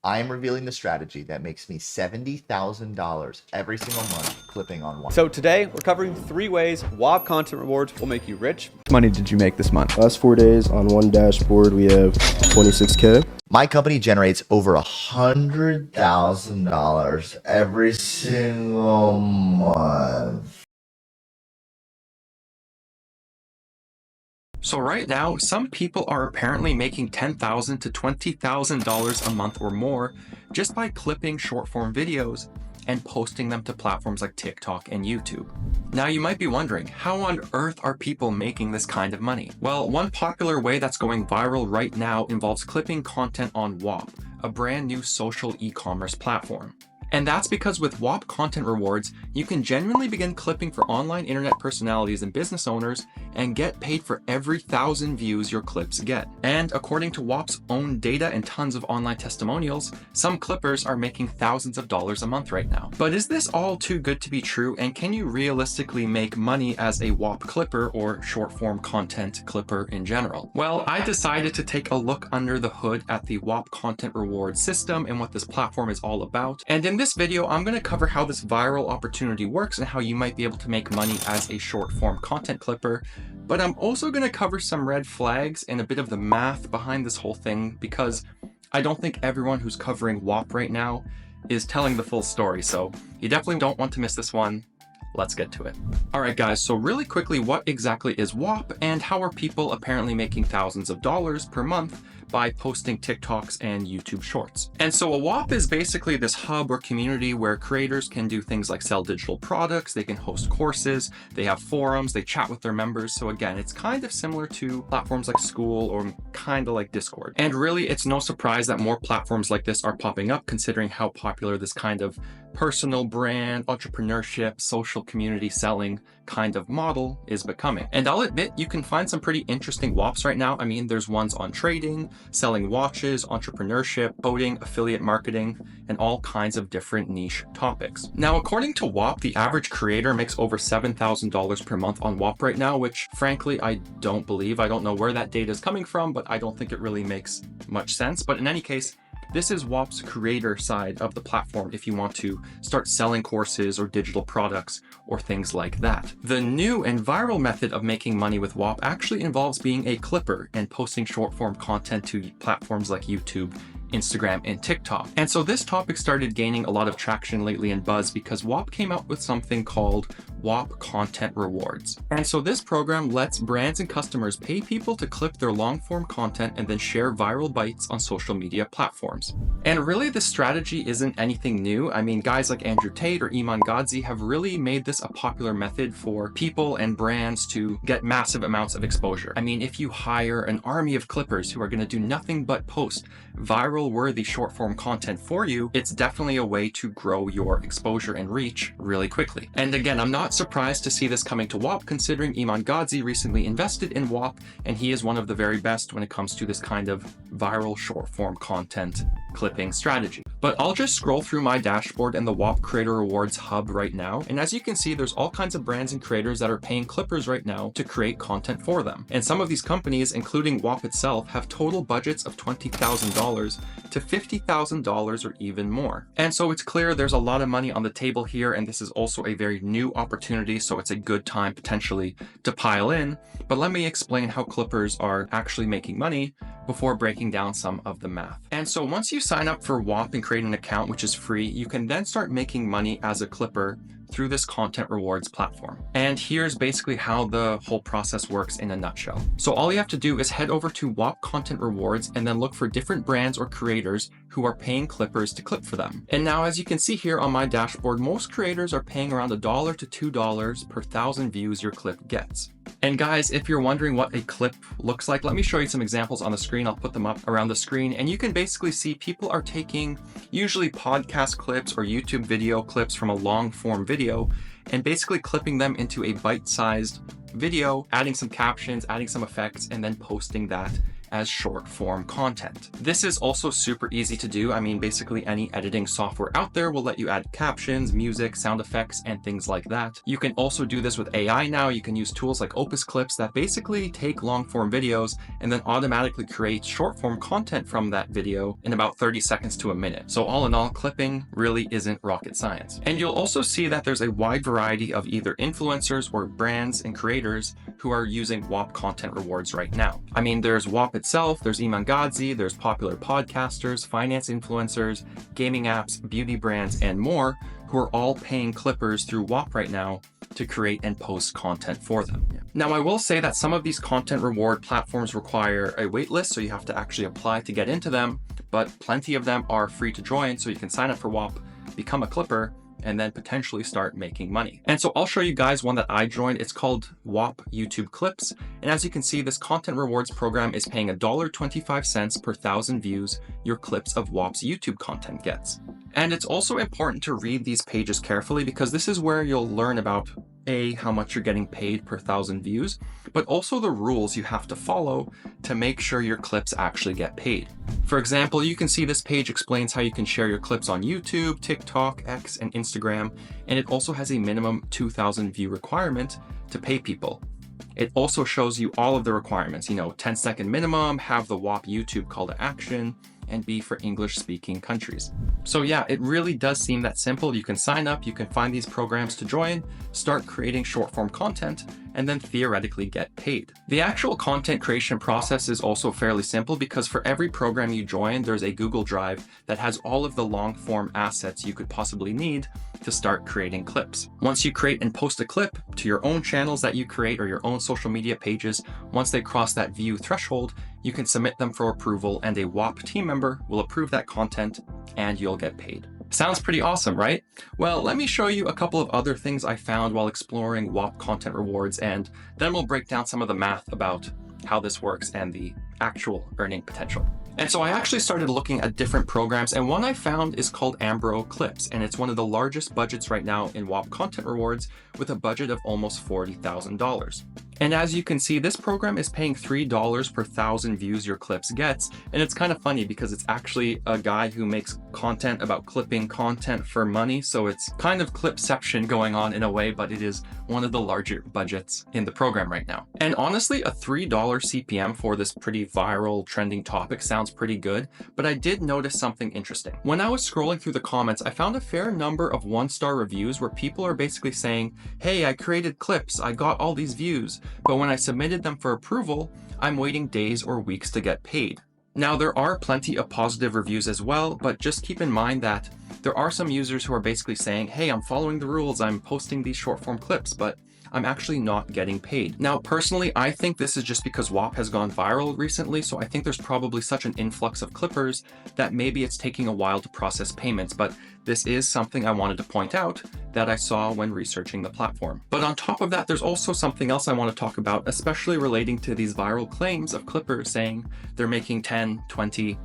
I am revealing the strategy that makes me $70,000 every single month clipping on Whop. So today we're covering 3 ways Whop Content Rewards will make you rich. How much money did you make this month? Last 4 days on one dashboard, we have 26K. My company generates over $100,000 every single month. So right now, some people are apparently making $10,000 to $20,000 a month or more just by clipping short form videos and posting them to platforms like TikTok and YouTube. Now you might be wondering, how on earth are people making this kind of money? Well, one popular way that's going viral right now involves clipping content on Whop, a brand new social e-commerce platform. And that's because with Whop Content Rewards, you can genuinely begin clipping for online internet personalities and business owners and get paid for every 1,000 views your clips get. And according to Whop's own data and tons of online testimonials, some clippers are making thousands of dollars a month right now. But is this all too good to be true, and can you realistically make money as a Whop clipper or short form content clipper in general? Well, I decided to take a look under the hood at the Whop Content Rewards system and what this platform is all about. And in this video, I'm going to cover how this viral opportunity works and how you might be able to make money as a short form content clipper. But I'm also going to cover some red flags and a bit of the math behind this whole thing, because I don't think everyone who's covering Whop right now is telling the full story. So you definitely don't want to miss this one. Let's get to it. All right, guys, so really quickly, what exactly is Whop and how are people apparently making thousands of dollars per month by posting TikToks and YouTube shorts? And so a Whop is basically this hub or community where creators can do things like sell digital products, they can host courses, they have forums, they chat with their members. So again, it's kind of similar to platforms like School or kind of like Discord. And really, it's no surprise that more platforms like this are popping up, considering how popular this kind of personal brand, entrepreneurship, social community selling kind of model is becoming. And I'll admit, you can find some pretty interesting Whops right now. I mean, there's ones on trading, selling watches, entrepreneurship, coding, affiliate marketing, and all kinds of different niche topics. Now, according to Whop, the average creator makes over $7,000 per month on Whop right now, which frankly, I don't believe. I don't know where that data is coming from, but I don't think it really makes much sense. But in any case, this is Whop's creator side of the platform if you want to start selling courses or digital products or things like that. The new and viral method of making money with Whop actually involves being a clipper and posting short form content to platforms like YouTube, Instagram, and TikTok. And so this topic started gaining a lot of traction lately and buzz because Whop came out with something called Whop Content Rewards. And so this program lets brands and customers pay people to clip their long form content and then share viral bites on social media platforms. And really, this strategy isn't anything new. I mean, guys like Andrew Tate or Iman Gadzhi have really made this a popular method for people and brands to get massive amounts of exposure. I mean, if you hire an army of clippers who are going to do nothing but post viral worthy short form content for you, it's definitely a way to grow your exposure and reach really quickly. And again, I'm not surprised to see this coming to Whop, considering Iman Gadzhi recently invested in Whop, and he is one of the very best when it comes to this kind of viral short form content clipping strategy. But I'll just scroll through my dashboard in the Whop Creator Rewards hub right now. And as you can see, there's all kinds of brands and creators that are paying clippers right now to create content for them. And some of these companies, including Whop itself, have total budgets of $20,000 to $50,000 or even more. And so it's clear there's a lot of money on the table here, and this is also a very new opportunity, so it's a good time potentially to pile in. But let me explain how clippers are actually making money before breaking down some of the math. And so once you sign up for Whop and create an account, which is free, you can then start making money as a clipper through this content rewards platform. And here's basically how the whole process works in a nutshell. So all you have to do is head over to Whop Content Rewards and then look for different brands or creators who are paying clippers to clip for them. And now, as you can see here on my dashboard, most creators are paying around $1 to $2 per 1,000 views your clip gets. And guys, if you're wondering what a clip looks like, let me show you some examples on the screen. I'll put them up around the screen, and you can basically see people are taking usually podcast clips or YouTube video clips from a long form video and basically clipping them into a bite-sized video, adding some captions, adding some effects, and then posting that as short form content. This is also super easy to do. I mean, basically any editing software out there will let you add captions, music, sound effects, and things like that. You can also do this with AI now. You can use tools like Opus Clips that basically take long form videos and then automatically create short form content from that video in about 30 seconds to a minute. So all in all, clipping really isn't rocket science. And you'll also see that there's a wide variety of either influencers or brands and creators who are using Whop Content Rewards right now. I mean, there's Whop itself, there's Imangadzi, there's popular podcasters, finance influencers, gaming apps, beauty brands, and more, who are all paying clippers through Whop right now to create and post content for them. Now, I will say that some of these content reward platforms require a waitlist, so you have to actually apply to get into them, but plenty of them are free to join, so you can sign up for Whop, become a clipper, and then potentially start making money. And so I'll show you guys one that I joined. It's called Whop YouTube Clips. And as you can see, this content rewards program is paying $1.25 per 1,000 views your clips of Whop's YouTube content gets. And it's also important to read these pages carefully because this is where you'll learn about how much you're getting paid per 1,000 views, but also the rules you have to follow to make sure your clips actually get paid. For example, you can see this page explains how you can share your clips on YouTube, TikTok, X, and Instagram, and it also has a minimum 2,000 view requirement to pay people. It also shows you all of the requirements, 10-second minimum, have the Whop YouTube call to action, and be for English-speaking countries. So yeah, it really does seem that simple. You can sign up, you can find these programs to join, start creating short-form content, and then theoretically get paid. The actual content creation process is also fairly simple because for every program you join, there's a Google Drive that has all of the long-form assets you could possibly need to start creating clips. Once you create and post a clip to your own channels that you create or your own social media pages, once they cross that view threshold, you can submit them for approval and a Whop team member will approve that content and you'll get paid. Sounds pretty awesome, right? Well, let me show you a couple of other things I found while exploring Whop Content Rewards, and then we'll break down some of the math about how this works and the actual earning potential. And so I actually started looking at different programs, and one I found is called Ambro Clips, and it's one of the largest budgets right now in Whop Content Rewards with a budget of almost $40,000. And as you can see, this program is paying $3 per 1,000 views your clips gets. And it's kind of funny because it's actually a guy who makes content about clipping content for money. So it's kind of clipception going on in a way, but it is one of the larger budgets in the program right now. And honestly, a $3 CPM for this pretty viral trending topic sounds pretty good, but I did notice something interesting. When I was scrolling through the comments, I found a fair number of 1-star reviews where people are basically saying, hey, I created clips, I got all these views, but when I submitted them for approval, I'm waiting days or weeks to get paid. Now, there are plenty of positive reviews as well, but just keep in mind that there are some users who are basically saying, hey, I'm following the rules, I'm posting these short form clips, but I'm actually not getting paid. Now, personally, I think this is just because Whop has gone viral recently, so I think there's probably such an influx of clippers that maybe it's taking a while to process payments, but this is something I wanted to point out that I saw when researching the platform. But on top of that, there's also something else I want to talk about, especially relating to these viral claims of clippers saying they're making $10,000, $20,000,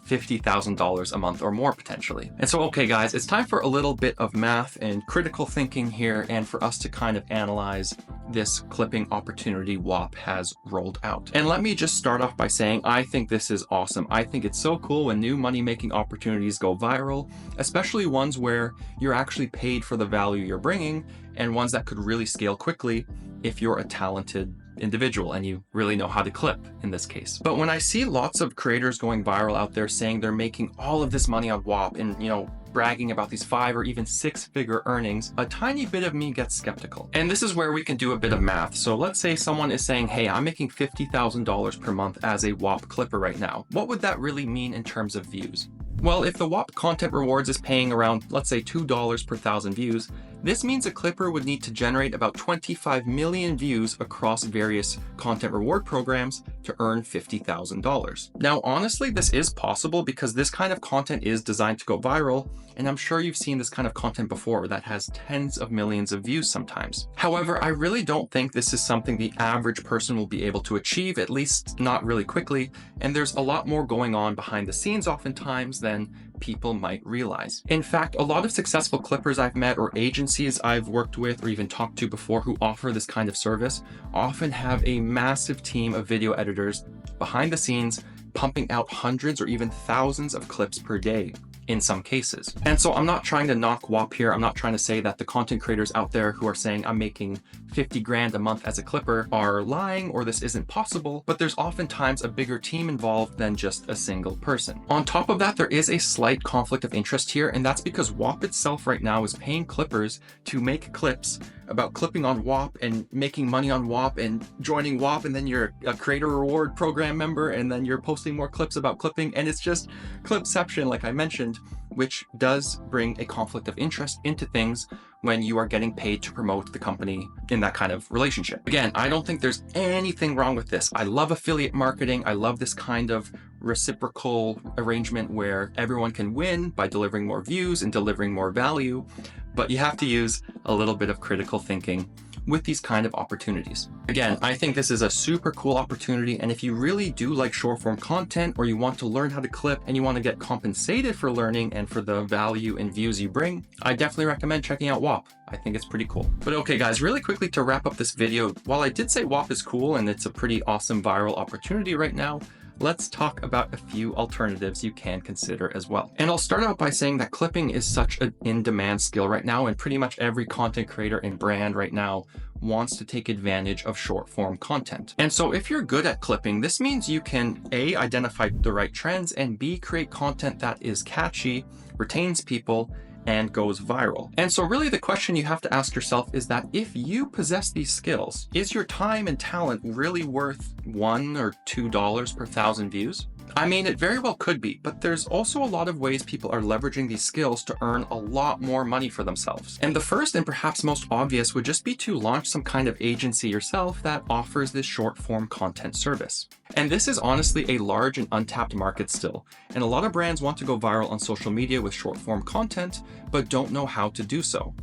$50,000 a month or more potentially. And so, okay guys, it's time for a little bit of math and critical thinking here and for us to kind of analyze this clipping opportunity Whop has rolled out. And let me just start off by saying, I think this is awesome. I think it's so cool when new money-making opportunities go viral, especially ones where you're actually paid for the value you're bringing and ones that could really scale quickly if you're a talented individual and you really know how to clip in this case. But when I see lots of creators going viral out there saying they're making all of this money on Whop and, bragging about these 5 or even 6-figure earnings, a tiny bit of me gets skeptical. And this is where we can do a bit of math. So let's say someone is saying, hey, I'm making $50,000 per month as a Whop clipper right now. What would that really mean in terms of views? Well, if the Whop Content Rewards is paying around, let's say $2 per 1,000 views, this means a clipper would need to generate about 25 million views across various content reward programs to earn $50,000. Now, honestly, this is possible because this kind of content is designed to go viral, and I'm sure you've seen this kind of content before that has tens of millions of views sometimes. However, I really don't think this is something the average person will be able to achieve, at least not really quickly, and there's a lot more going on behind the scenes oftentimes than people might realize. In fact, a lot of successful clippers I've met or agencies I've worked with or even talked to before who offer this kind of service often have a massive team of video editors behind the scenes pumping out hundreds or even thousands of clips per day in some cases. And so I'm not trying to knock Whop here. I'm not trying to say that the content creators out there who are saying I'm making 50 grand a month as a clipper are lying or this isn't possible, but there's oftentimes a bigger team involved than just a single person. On top of that, there is a slight conflict of interest here, and that's because Whop itself right now is paying clippers to make clips about clipping on Whop and making money on Whop and joining Whop, and then you're a creator reward program member, and then you're posting more clips about clipping, and it's just clipception, like I mentioned, which does bring a conflict of interest into things when you are getting paid to promote the company in that kind of relationship. Again, I don't think there's anything wrong with this. I love affiliate marketing. I love this kind of reciprocal arrangement where everyone can win by delivering more views and delivering more value, but you have to use a little bit of critical thinking with these kind of opportunities. Again, I think this is a super cool opportunity, and if you really do like short form content or you want to learn how to clip and you want to get compensated for learning and for the value and views you bring, I definitely recommend checking out Whop. I think it's pretty cool. But okay guys, really quickly to wrap up this video, while I did say Whop is cool and it's a pretty awesome viral opportunity right now, let's talk about a few alternatives you can consider as well. And I'll start out by saying that clipping is such an in-demand skill right now, and pretty much every content creator and brand right now wants to take advantage of short form content. And so if you're good at clipping, this means you can A, identify the right trends, and B, create content that is catchy, retains people, and goes viral. And so really the question you have to ask yourself is that if you possess these skills, is your time and talent really worth $1 or $2 per 1,000 views? I mean, it very well could be, but there's also a lot of ways people are leveraging these skills to earn a lot more money for themselves. And the first and perhaps most obvious would just be to launch some kind of agency yourself that offers this short form content service. And this is honestly a large and untapped market still. And a lot of brands want to go viral on social media with short form content, but don't know how to do so.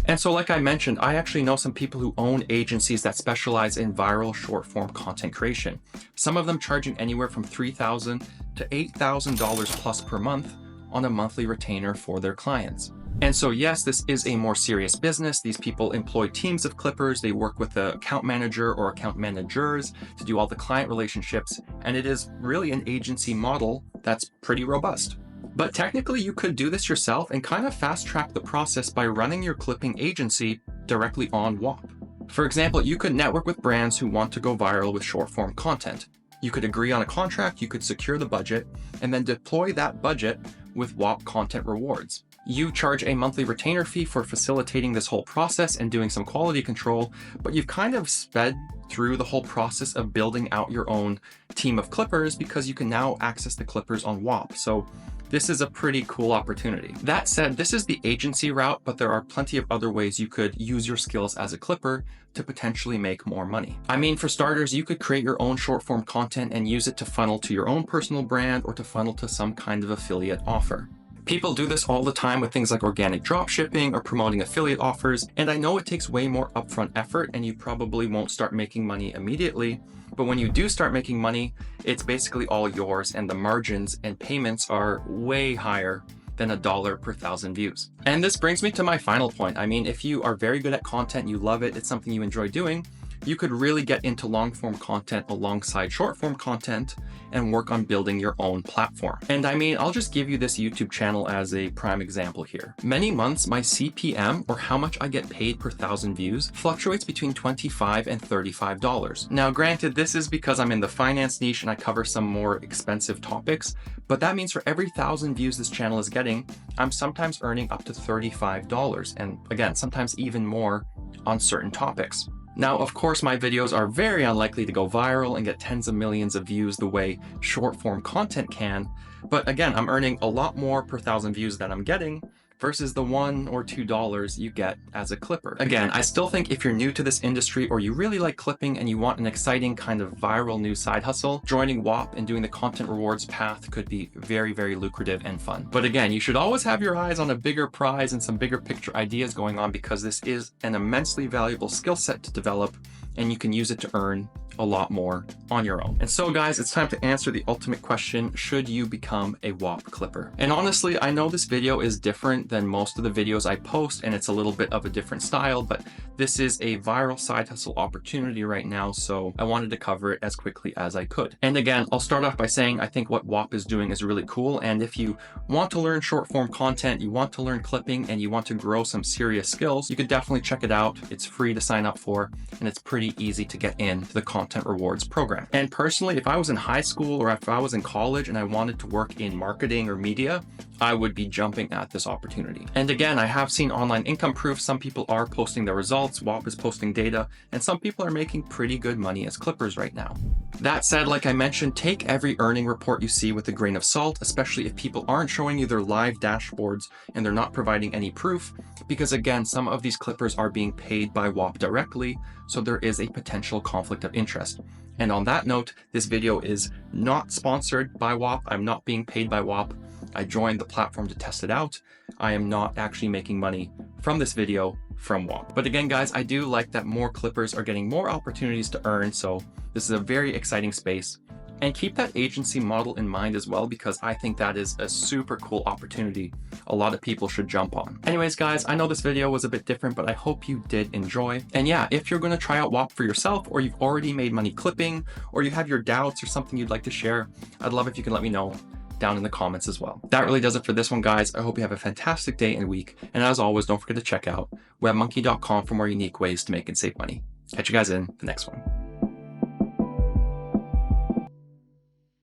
And so like I mentioned, I actually know some people who own agencies that specialize in viral short form content creation. Some of them charging anywhere from $3,000 to $8,000 plus per month on a monthly retainer for their clients. And so yes, this is a more serious business. These people employ teams of clippers. They work with the account manager or account managers to do all the client relationships. And it is really an agency model that's pretty robust. But technically you could do this yourself and kind of fast track the process by running your clipping agency directly on Whop. For example, you could network with brands who want to go viral with short form content. You could agree on a contract, you could secure the budget, and then deploy that budget with Whop Content Rewards. You charge a monthly retainer fee for facilitating this whole process and doing some quality control, but you've kind of sped through the whole process of building out your own team of clippers because you can now access the clippers on Whop. So this is a pretty cool opportunity. That said, this is the agency route, but there are plenty of other ways you could use your skills as a clipper to potentially make more money. I mean, for starters, you could create your own short form content and use it to funnel to your own personal brand or to funnel to some kind of affiliate offer. People do this all the time with things like organic dropshipping or promoting affiliate offers, and I know it takes way more upfront effort and you probably won't start making money immediately, but when you do start making money, it's basically all yours, and the margins and payments are way higher than $1 per 1,000 views. And this brings me to my final point. I mean, if you are very good at content, you love it, it's something you enjoy doing, you could really get into long form content alongside short form content and work on building your own platform. And I mean, I'll just give you this YouTube channel as a prime example here. Many months, my CPM, or how much I get paid per 1,000 views, fluctuates between $25 and $35. Now, granted, this is because I'm in the finance niche and I cover some more expensive topics, but that means for every 1,000 views this channel is getting, I'm sometimes earning up to $35. And again, sometimes even more on certain topics. Now, of course, my videos are very unlikely to go viral and get tens of millions of views the way short form content can. But again, I'm earning a lot more per 1,000 views that I'm getting versus the $1 or $2 you get as a clipper. Again, I still think if you're new to this industry or you really like clipping and you want an exciting kind of viral new side hustle, joining Whop and doing the content rewards path could be very, very lucrative and fun. But again, you should always have your eyes on a bigger prize and some bigger picture ideas going on, because this is an immensely valuable skill set to develop and you can use it to earn a lot more on your own. And so guys, it's time to answer the ultimate question: should you become a Whop clipper? And honestly, I know this video is different than most of the videos I post, and it's a little bit of a different style, but this is a viral side hustle opportunity right now, so I wanted to cover it as quickly as I could. And again, I'll start off by saying I think what Whop is doing is really cool, and if you want to learn short form content, you want to learn clipping, and you want to grow some serious skills, you could definitely check it out. It's free to sign up for, and it's pretty easy to get into the Content Rewards program. And personally, if I was in high school or if I was in college and I wanted to work in marketing or media, I would be jumping at this opportunity. And again, I have seen online income proof. Some people are posting their results, Whop is posting data, and some people are making pretty good money as clippers right now. That said, like I mentioned, take every earning report you see with a grain of salt, especially if people aren't showing you their live dashboards and they're not providing any proof, because again, some of these clippers are being paid by Whop directly, so there is a potential conflict of interest. And on that note, this video is not sponsored by Whop. I'm not being paid by Whop. I joined the platform to test it out. I am not actually making money from this video from Whop. But again, guys, I do like that more clippers are getting more opportunities to earn, so this is a very exciting space. And keep that agency model in mind as well, because I think that is a super cool opportunity a lot of people should jump on. Anyways, guys, I know this video was a bit different, but I hope you did enjoy. And yeah, if you're going to try out Whop for yourself, or you've already made money clipping, or you have your doubts or something you'd like to share, I'd love if you can let me know down in the comments as well. That really does it for this one, guys. I hope you have a fantastic day and week. And as always, don't forget to check out webmonkey.com for more unique ways to make and save money. Catch you guys in the next one.